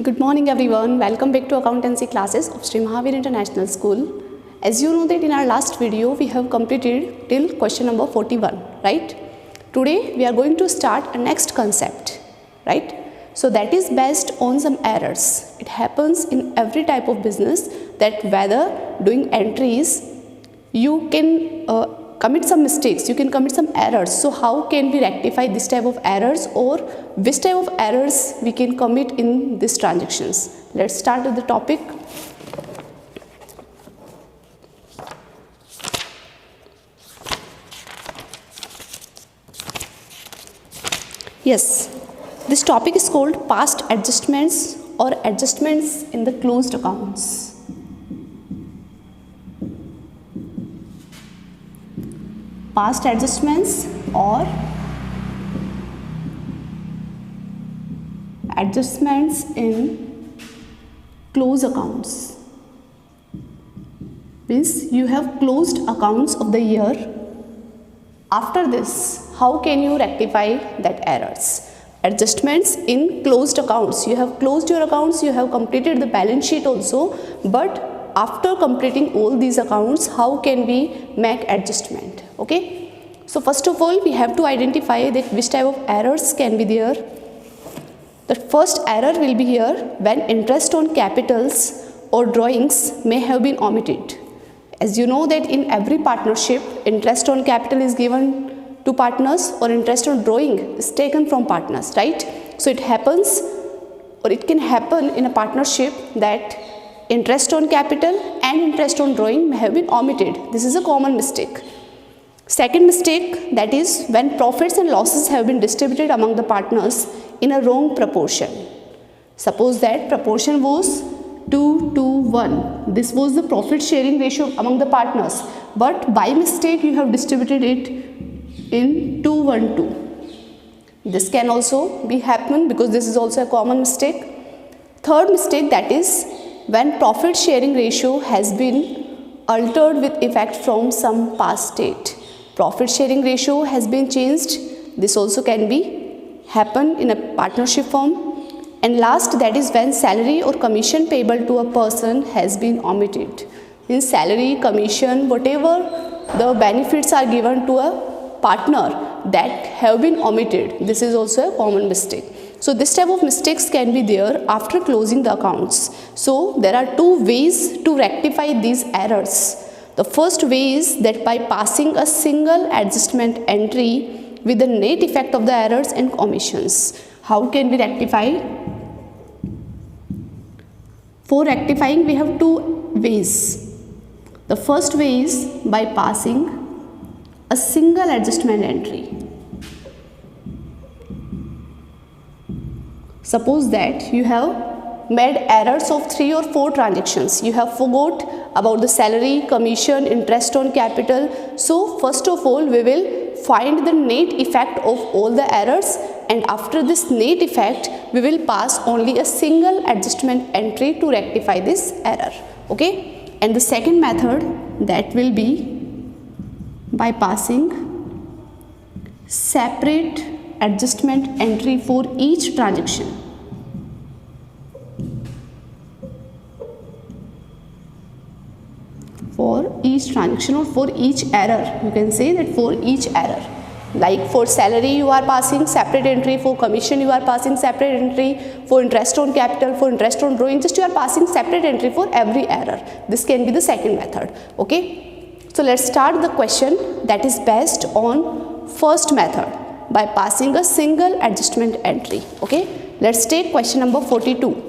Good morning everyone. Welcome back to accountancy classes of Sri Mahavir International School. As you know that in our last video we have completed till question number 41, right? Today we are going to start a next concept, right? So that is based on some errors. It happens in every type of business that whether doing entries you can commit some mistakes, you can commit some errors. So how can we rectify this type of errors, or which type of errors we can commit in these transactions? Let's start with the topic. Yes, this topic is called past adjustments or adjustments in the closed accounts. Past adjustments or adjustments in closed accounts means you have closed accounts of the year. After this, how can you rectify that errors? Adjustments in closed accounts. You have closed your accounts, you have completed the balance sheet also, but after completing all these accounts, how can we make adjustment? Okay, so first of all we have to identify that which type of errors can be there. The first error will be here when interest on capitals or drawings may have been omitted. As you know that in every partnership, interest on capital is given to partners or interest on drawing is taken from partners, right? So it happens, or it can happen in a partnership that interest on capital and interest on drawing may have been omitted. This is a common mistake. Second mistake, that is when profits and losses have been distributed among the partners in a wrong proportion. Suppose that proportion was 2 to 1. This was the profit sharing ratio among the partners, but by mistake you have distributed it in 2:1:2. This can also be happen because this is also a common mistake. Third mistake, that is when profit sharing ratio has been altered with effect from some past date. Profit sharing ratio has been changed. This also can be happen in a partnership firm. And last, that is when salary or commission payable to a person has been omitted. In salary, commission, whatever the benefits are given to a partner that have been omitted. This is also a common mistake. So this type of mistakes can be there after closing the accounts. So there are two ways to rectify these errors. The first way is that by passing a single adjustment entry with the net effect of the errors and omissions. How can we rectify? For rectifying we have two ways. The first way is by passing a single adjustment entry. Suppose that you have made errors of 3 or 4 transactions. You have forgot about the salary, commission, interest on capital. So first of all we will find the net effect of all the errors, and after this net effect we will pass only a single adjustment entry to rectify this error. Okay, and the second method, that will be by passing separate adjustment entry for each transaction. For each transaction or for each error, you can say that for each error. Like for salary you are passing separate entry, for commission you are passing separate entry, for interest on capital, for interest on drawing, just you are passing separate entry for every error. This can be the second method. Okay, so let's start the question that is based on first method by passing a single adjustment entry. Okay, let's take question number 42.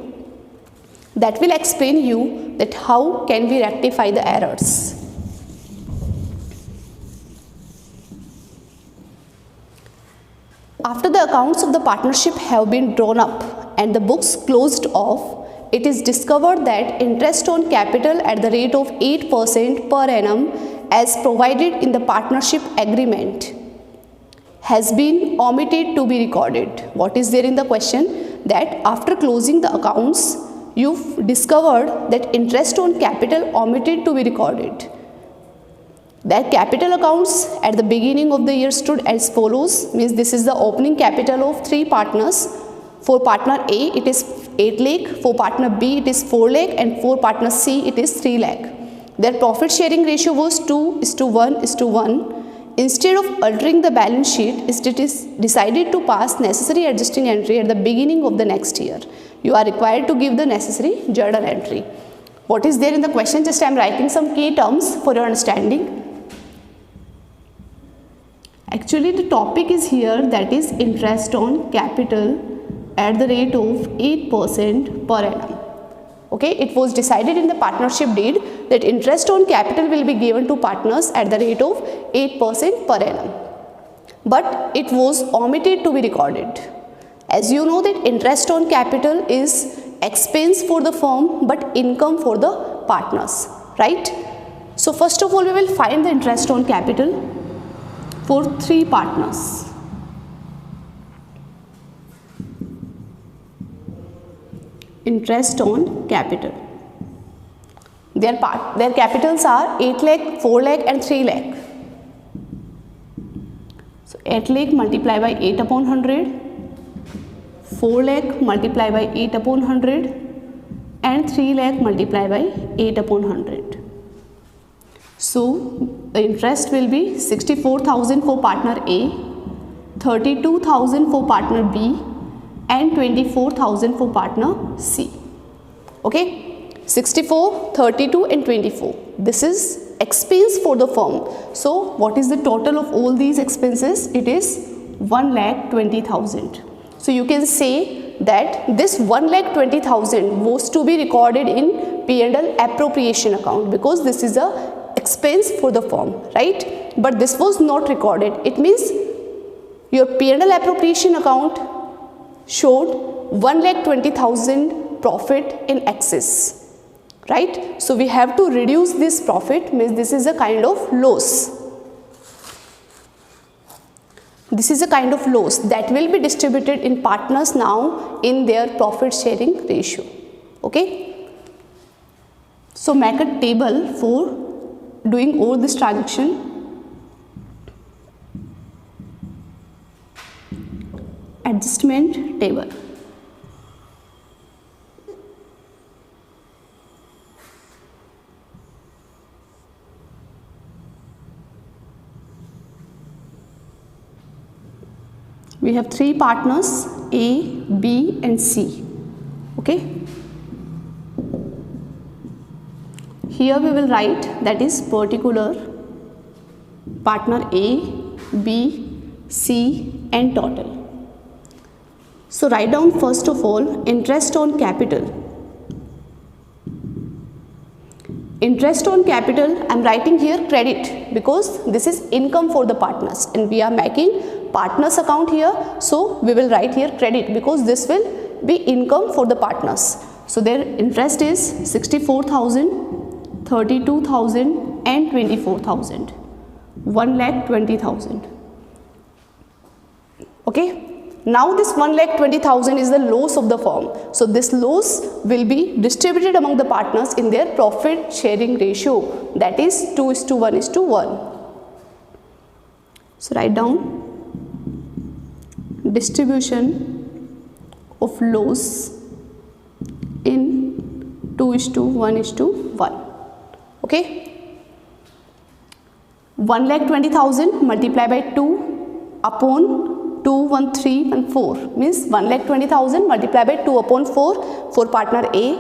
That will explain you that how can we rectify the errors. After the accounts of the partnership have been drawn up and the books closed off, it is discovered that interest on capital at the rate of 8% per annum as provided in the partnership agreement has been omitted to be recorded. What is there in the question? That after closing the accounts, you've discovered that interest on capital omitted to be recorded. That capital accounts at the beginning of the year stood as follows, means this is the opening capital of 3 partners. For partner A, it is 8 lakh, for partner B it is 4 lakh, and for partner C it is 3 lakh. Their profit sharing ratio was 2:1:1. Instead of altering the balance sheet, it is decided to pass necessary adjusting entry at the beginning of the next year. You are required to give the necessary journal entry. What is there in the question? Just I am writing some key terms for your understanding. Actually the topic is here, that is interest on capital at the rate of 8% per annum. Okay, it was decided in the partnership deed that interest on capital will be given to partners at the rate of 8% per annum. But it was omitted to be recorded. As you know that interest on capital is expense for the firm but income for the partners, right? So first of all we will find the interest on capital for 3 partners. Interest on capital. Their capitals are 8 lakh, 4 lakh and 3 lakh. So 8 lakh multiplied by 8 upon 100, 4 lakh multiplied by 8 upon 100 and 3 lakh multiplied by 8 upon 100. So the interest will be 64,000 for partner A, 32,000 for partner B and 24,000 for partner C. Okay, 64, 32 and 24. This is expense for the firm. So what is the total of all these expenses? It is 1,20,000. So you can say that this 1,20,000 was to be recorded in P&L appropriation account because this is a expense for the firm, right? But this was not recorded. It means your P&L appropriation account showed 1,20,000 profit in excess, right? So we have to reduce this profit, means this is a kind of loss. This is a kind of loss that will be distributed in partners now in their profit sharing ratio. Okay. So make a table for doing all this transaction. Adjustment table. We have 3 partners A, B and C. Okay. Here we will write that is particular, partner A, B, C and total. So write down first of all interest on capital. Interest on capital, I am writing here credit because this is income for the partners and we are making partners account here. So we will write here credit because this will be income for the partners. So their interest is 64,000, 32,000 and 24,000. 1,20,000. Okay. Now this 1,20,000 is the loss of the firm. So this loss will be distributed among the partners in their profit sharing ratio, that is 2:1:1. So write down distribution of loss in 2:1:1. Okay. 1,20,000 multiplied by 2 upon 2,13,14 means 1,20,000 multiplied by 2 upon 4 for partner A,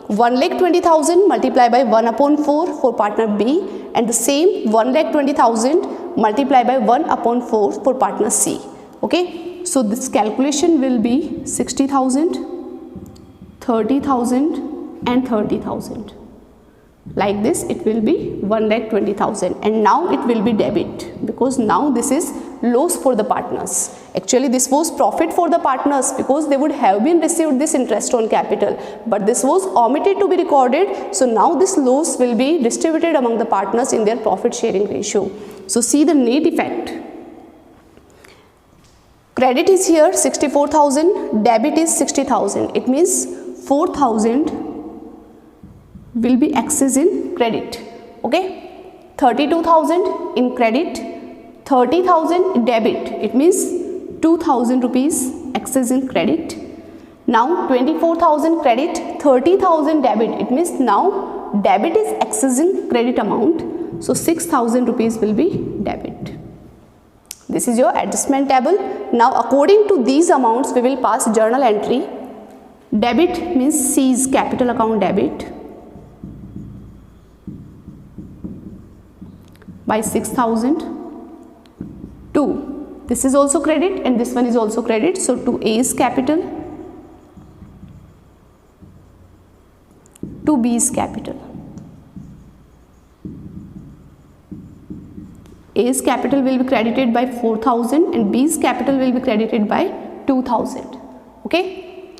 1,20,000 multiplied by 1 upon 4 for partner B and the same 1,20,000 multiplied by 1 upon 4 for partner C. Okay. So this calculation will be 60,000, 30,000 and 30,000. Like this it will be 1,20,000 and now it will be debit because now this is loss for the partners. Actually this was profit for the partners because they would have been received this interest on capital, but this was omitted to be recorded. So now this loss will be distributed among the partners in their profit sharing ratio. So see the net effect. Credit is here 64,000, debit is 60,000. It means 4,000 will be excess in credit. Okay. 32,000 in credit, 30,000 debit. It means 2,000 rupees excess in credit. Now 24,000 credit, 30,000 debit. It means now debit is accessing credit amount. So 6,000 rupees will be debit. This is your adjustment table. Now according to these amounts we will pass journal entry. Debit means C is capital account debit by 6,000. 2. This is also credit and this one is also credit. So 2A is capital. 2B is capital. A's capital will be credited by 4,000 and B's capital will be credited by 2,000. Okay.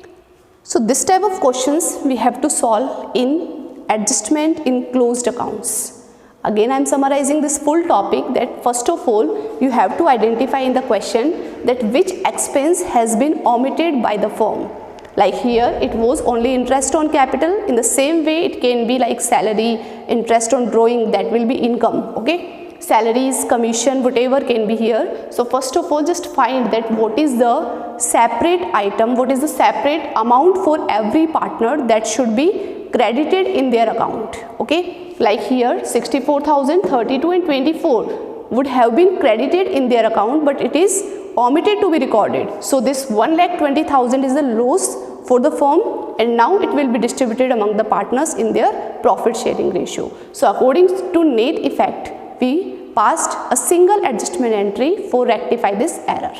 So this type of questions we have to solve in adjustment in closed accounts. Again I am summarizing this full topic that first of all you have to identify in the question that which expense has been omitted by the firm. Like here it was only interest on capital. In the same way it can be like salary, interest on drawing, that will be income. Okay. Salaries, commission, whatever can be here. So first of all just find that what is the separate item, what is the separate amount for every partner that should be credited in their account. Okay, like here 64,000, 32 and 24 would have been credited in their account but it is omitted to be recorded. So this 1,20,000 is the loss for the firm and now it will be distributed among the partners in their profit sharing ratio. So according to net effect we passed a single adjustment entry for rectify this error.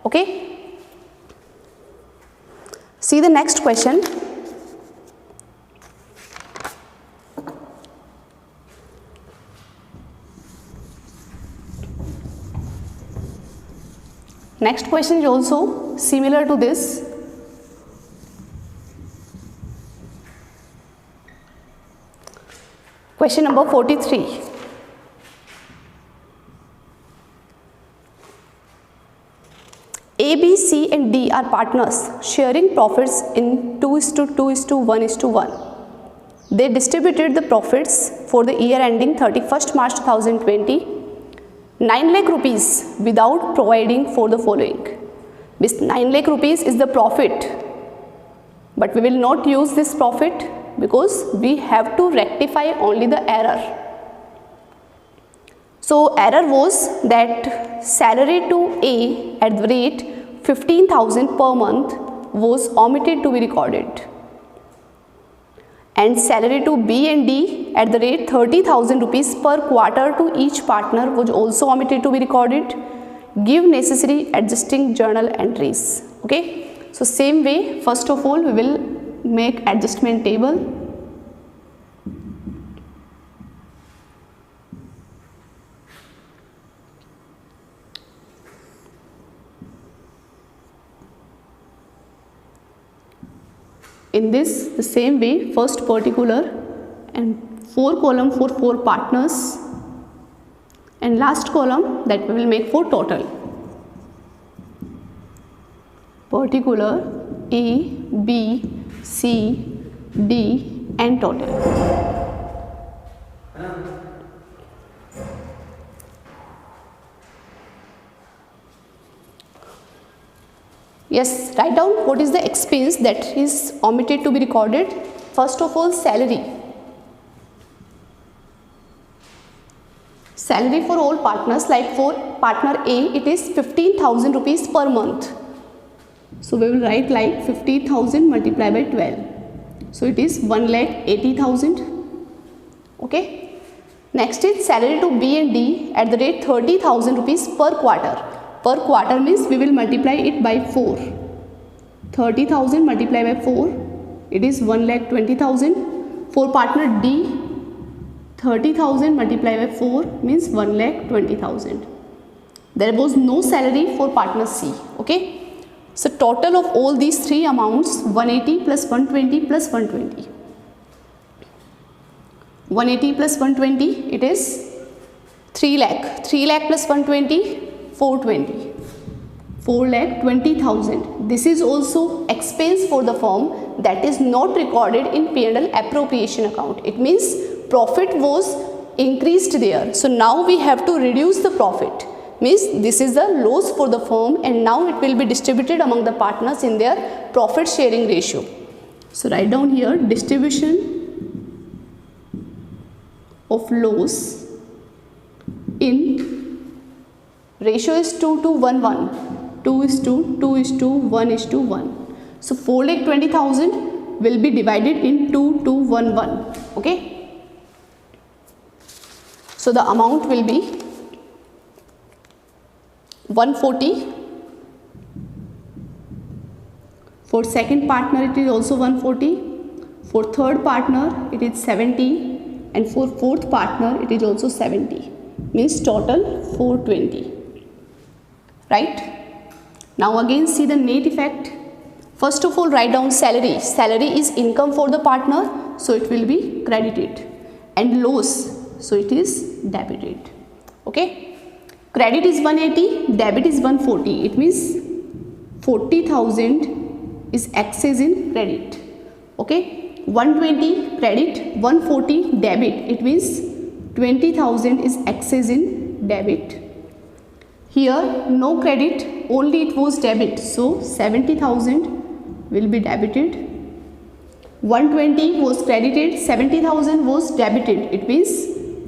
Okay. See the next question. Next question is also similar to this. Question number 43. A, B, C and D are partners sharing profits in 2:2:1:1. They distributed the profits for the year ending 31st March 2020, 9 lakh rupees without providing for the following. This 9 lakh rupees is the profit, but we will not use this profit because we have to rectify only the error. So error was that salary to A at the rate 15,000 per month was omitted to be recorded and salary to B and D at the rate 30,000 rupees per quarter to each partner was also omitted to be recorded. Give necessary adjusting journal entries. Okay. So same way first of all we will make adjustment table. In this the same way first particular and 4 column for 4 partners and last column that we will make for total. Particular A, B, C, D and total. Yes, write down what is the expense that is omitted to be recorded. First of all, salary. Salary for all partners, like for partner A, it is 15,000 rupees per month. So we will write like 50,000 multiplied by 12. So it is 1,80,000. Okay. Next is salary to B and D at the rate 30,000 rupees per quarter. Per quarter means we will multiply it by 4. 30,000 multiplied by 4, it is 1,20,000. For partner D, 30,000 multiplied by 4 means 1,20,000. There was no salary for partner C. Okay. So total of all these three amounts 180 plus 120 plus 120. 180 plus 120 it is 3 lakh. 3 lakh plus 120 420. 4,20,000. This is also expense for the firm that is not recorded in P&L appropriation account. It means profit was increased there. So now we have to reduce the profit. means this is the loss for the firm, and now it will be distributed among the partners in their profit sharing ratio. So write down here distribution of loss in ratio is 2 to 1 1, 2 is to 2 is to 1 is to 1. So 4,20,000 will be divided in 2 to 1 1. Okay. So the amount will be 140. For second partner it is also 140. For third partner it is 70, and for fourth partner it is also 70. Means total 420. Right? Now again see the net effect. First of all, write down salary. Salary is income for the partner, so it will be credited, and loss, so it is debited. Okay. Credit is 180, debit is 140. It means 40,000 is excess in credit. Okay. 120 credit, 140 debit. It means 20,000 is excess in debit. Here no credit, only it was debit, so 70,000 will be debited. 120 was credited, 70,000 was debited. It means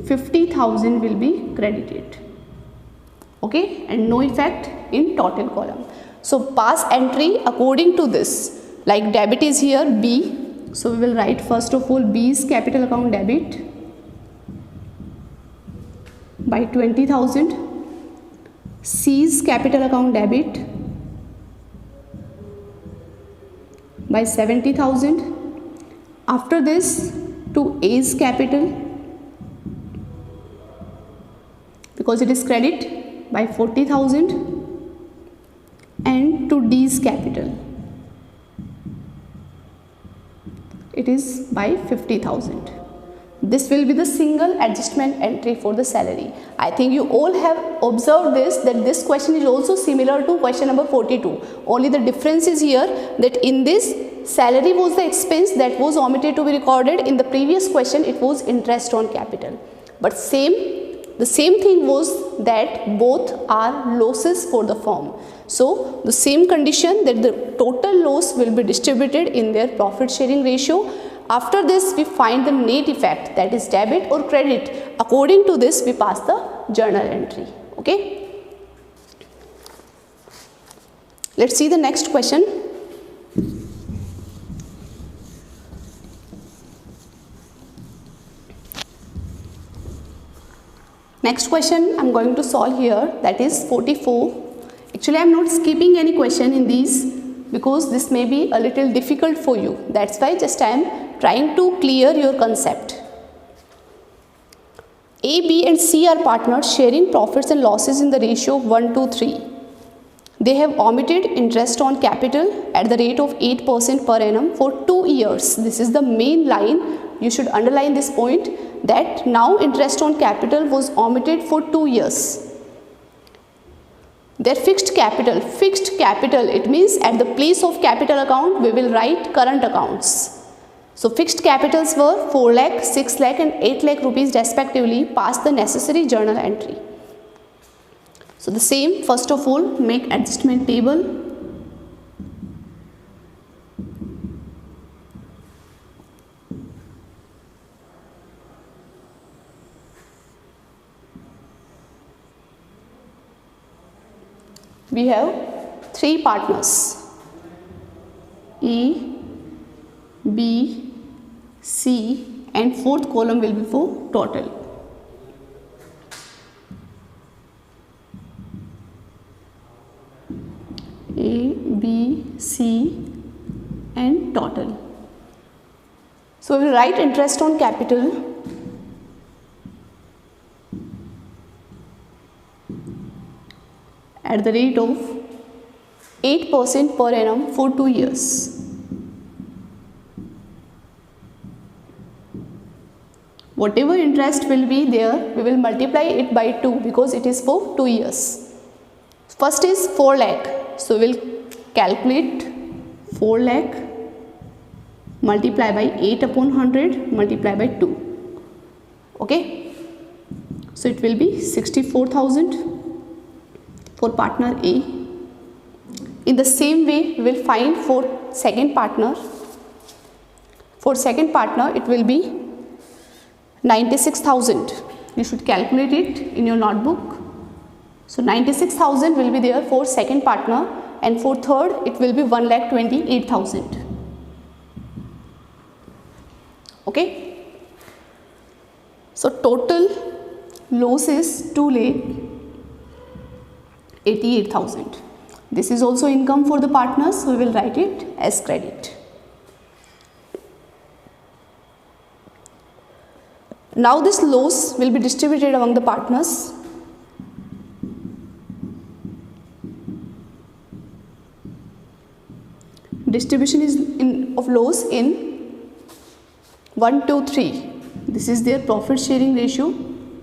50,000 will be credited. Okay, and no effect in total column. So pass entry according to this. Like debit is here B, so we will write first of all B's capital account debit by 20,000. C's capital account debit by 70,000. After this to A's capital, because it is credit, by 40,000, and to D's capital it is by 50,000. This will be the single adjustment entry for the salary. I think you all have observed this, that this question is also similar to question number 42. Only the difference is here that in this salary was the expense that was omitted to be recorded. In the previous question it was interest on capital. But the same thing was that both are losses for the firm. So the same condition that the total loss will be distributed in their profit sharing ratio. After this we find the net effect, that is debit or credit. According to this we pass the journal entry. Okay. Let's see the next question. Next question I am going to solve here, that is 44. Actually I am not skipping any question in these because this may be a little difficult for you. That's why just I am trying to clear your concept. A, B and C are partners sharing profits and losses in the ratio of 1 to 3. They have omitted interest on capital at the rate of 8% per annum for 2 years. This is the main line. You should underline this point, that now interest on capital was omitted for 2 years. Their fixed capital, it means at the place of capital account we will write current accounts. So fixed capitals were 4 lakh, 6 lakh and 8 lakh rupees respectively. Pass the necessary journal entry. So the same, first of all make adjustment table. We have 3 partners, A, B, C, and fourth column will be for total. A, B, C and total. So we will write interest on capital at the rate of 8% per annum for 2 years. Whatever interest will be there, we will multiply it by 2 because it is for 2 years. First is 4 lakh. So we will calculate 4 lakh multiply by 8 upon 100 multiply by 2. Okay. So it will be 64,000. for partner A. In the same way, we will find for second partner. For second partner, it will be 96,000. You should calculate it in your notebook. So 96,000 will be there for second partner, and for third it will be 1,28,000. Okay. So total loss is 2,88,000. This is also income for the partners, so we will write it as credit. Now this loss will be distributed among the partners. Distribution is of loss in 1 to 3. This is their profit sharing ratio,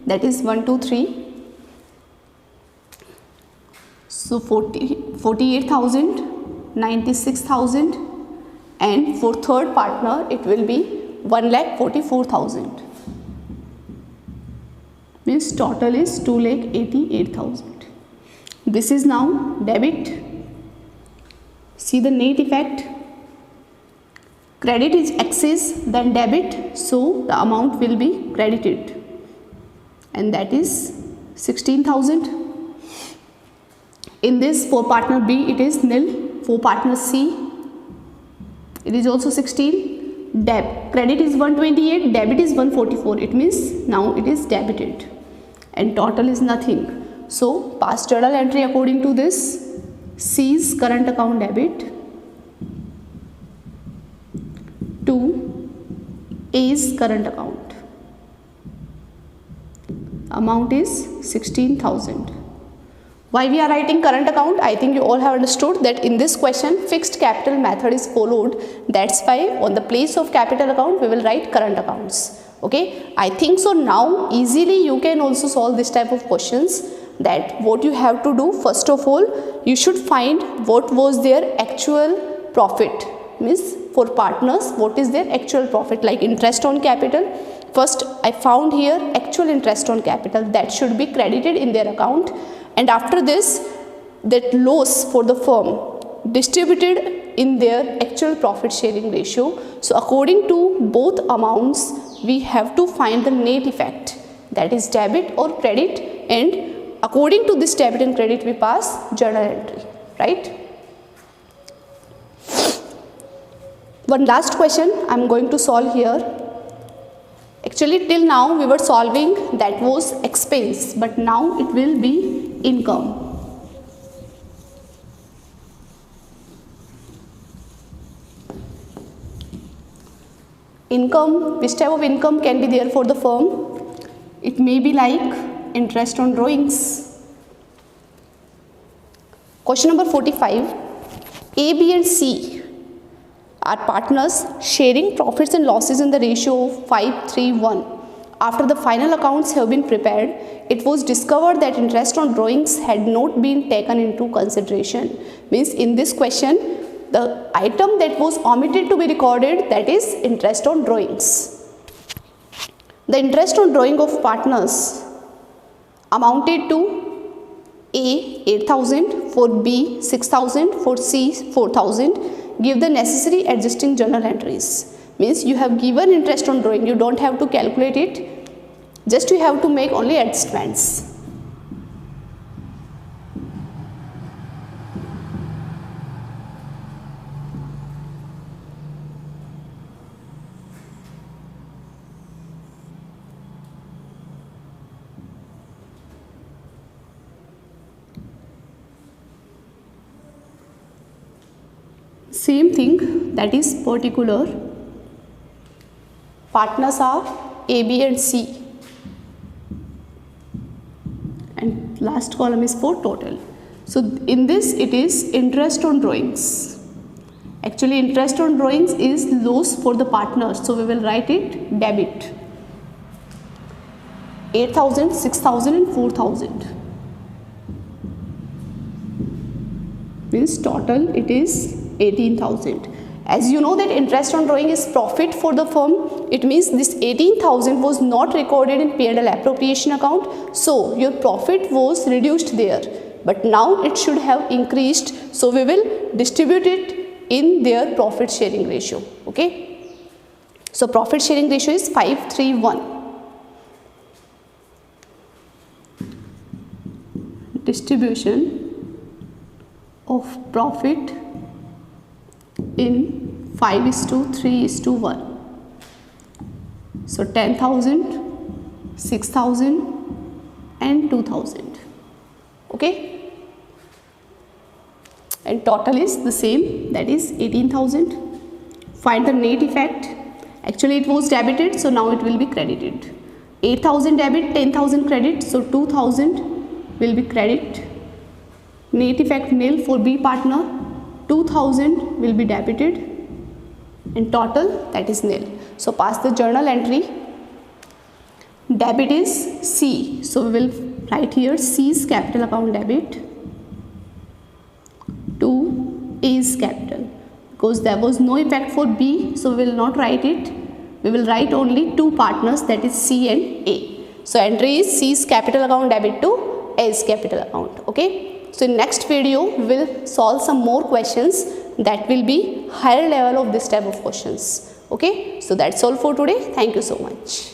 that is 1 to 3. So 48,000, 96,000, and for third partner it will be 1,44,000. Means total is 2,88,000. This is now debit. See the net effect. Credit is excess than debit, so the amount will be credited, and that is 16,000. In this, for partner B it is nil. For partner C it is also 16. Credit is 128, debit is 144. It means now it is debited, and total is nothing. So past journal entry according to this: C's current account debit to A's current account. Amount is 16,000. Why we are writing current account? I think you all have understood that in this question fixed capital method is followed. That's why on the place of capital account we will write current accounts. Okay, I think so now easily you can also solve this type of questions. That what you have to do, first of all you should find what was their actual profit. Means for partners what is their actual profit, like interest on capital. First I found here actual interest on capital, that should be credited in their account, and after this that loss for the firm distributed in their actual profit sharing ratio. So according to both amounts we have to find the net effect, that is debit or credit, and according to this debit and credit we pass journal entry, right? One last question I am going to solve here. Actually till now we were solving that was expense, but now it will be income. Income, which type of income can be there for the firm? It may be like interest on drawings. Question number 45. A, B and C are partners sharing profits and losses in the ratio of 5:3:1. After the final accounts have been prepared, it was discovered that interest on drawings had not been taken into consideration. Means in this question the item that was omitted to be recorded, that is interest on drawings. The interest on drawing of partners amounted to A 8,000, for B 6,000, for C 4,000. Give the necessary adjusting journal entries. Means you have given interest on drawing, you don't have to calculate it, just you have to make only adjustments. Same thing, that is particular. Partners are A, B and C, and last column is for total. So in this it is interest on drawings. Actually interest on drawings is loss for the partners, so we will write it debit. 8,000, 6,000 and 4,000. Means total it is 18,000. As you know that interest on drawing is profit for the firm, it means this 18,000 was not recorded in P&L appropriation account, so your profit was reduced there. but now it should have increased, so we will distribute it in their profit sharing ratio. Okay, so profit sharing ratio is 5:3:1. Distribution of profit in 5:3:1. So 10,000, 6,000 and 2,000. Okay, and total is the same, that is 18,000. Find the net effect. Actually it was debited, so now it will be credited. 8,000 debit, 10,000 credit, so 2,000 will be credit. Net effect nil for B partner. 2,000 will be debited and total, that is nil. So pass the journal entry. Debit is C, so we will write here C's capital account debit to A's capital, because there was no effect for B, so we will not write it. We will write only two partners, that is C and A. So entry is C's capital account debit to A's capital account. Okay, so in next video we will solve some more questions that will be higher level of this type of questions. Okay, so that's all for today. Thank you so much.